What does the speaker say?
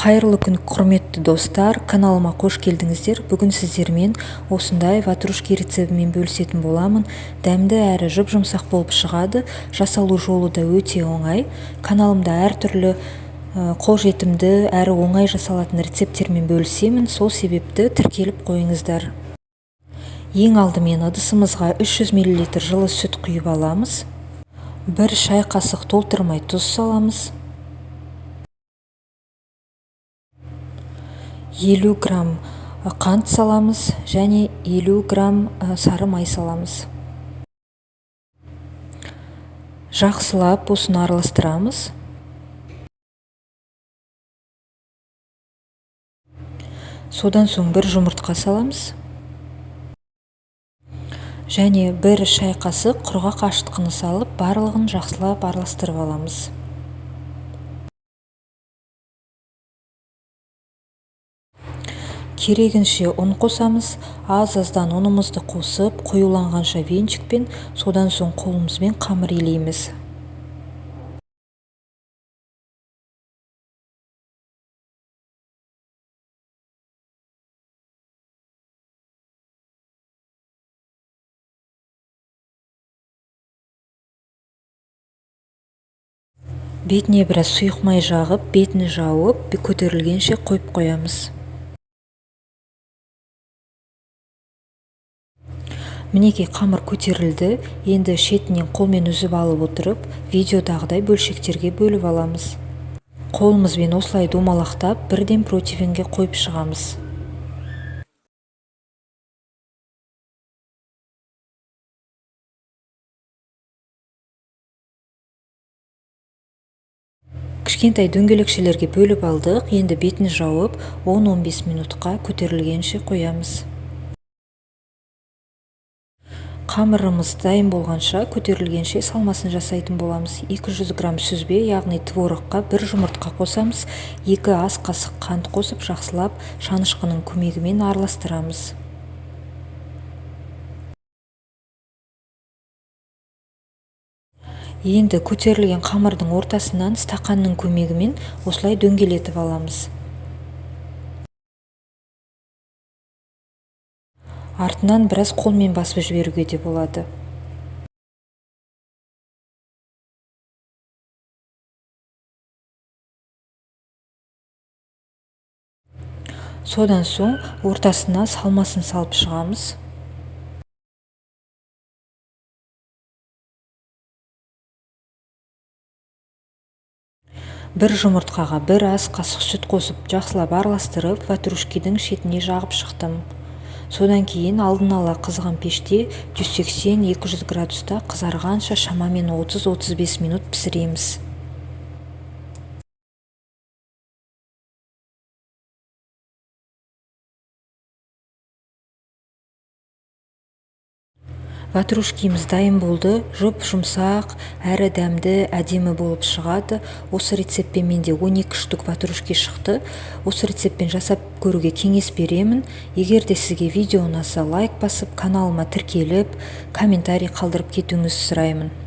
Қайырлы күн, құрметті достар, каналыма қош келдіңіздер. Бүгін сіздермен осындай ватрушки рецебімен бөлісетін боламын. Дәмді әрі жұп-жұмсақ болып шығады. Жасалу жолы да өте оңай. Каналымда әртүрлі қолжетімді әрі оңай жасалатын рецептермен бөлісемін. Сол себепті тіркеліп қойыңыздар. Ең алдымен ыдысымызға 300 мл жылы сүт құйып аламыз. 1 шай қасық толтырмай тұз саламыз. 50 грамм қант саламыз және 50 грамм сары май саламыз. Жақсылап осыны араластырамыз. Содан соң 1 жұмыртқа саламыз. Және 1 шай қасық құрғақ ашытқыны салып, барлығын жақсылап араластырып аламыз. Керегінше ұн қосамыз. Аз-аздан ұнымызды қосып, қоюланғанша венчикпен, содан соң қолымызбен қамыр илейміз. Бетіне біраз сұйық май жағып, бетін жауып, көтерілгенше қойып қоямыз. Мінекей қамыр көтерілді. Енді шетінен қолмен үзіп алып отырып, видеодағыдай бөлшектерге бөліп аламыз. Қолымызбен осылай домалақтап, бірден противенге қойып шығамыз. Кішкентай дөңгелекшелерге бөліп алдық. Енді бетін жауып, 10-15 минутқа көтерілгенше қоямыз. Қамырымыз дайын болғанша, көтерілгенше салмасын жасайтын боламыз. 200 грамм сүзбе, яғни творогқа 1 жұмыртқа қосамыз. 2 ас қасық қант қосып, жақсылап шанышқының көмегімен араластырамыз. Енді көтерілген қамырдың ортасынан стақанның көмегімен осылай дөңгелетіп аламыз. Артынан біраз қолмен басып жіберуге де болады. Содан соң ортасына салмасын салып шығамыз. Бір жұмыртқаға 1 ас қасық сүт қосып, жақсылап араластырып, ватрушкидің шетіне жағып шықтым. Содан кейін алдын ала қызған пеште 180-200 градуста қызарғанша шамамен 30-35 минут пісіреміз. Ватрушкиміз дайын болды. Жұп-жұмсақ, әрі дәмді, әдемі болып шығады. Осы рецептпен менде 12 штук ватрушки шықты. Осы рецептпен жасап көруге кеңес беремін. Егер де сізге видео ұнаса, лайк басып, каналыма тіркеліп, комментарий қалдырып кетуіңізді сұраймын.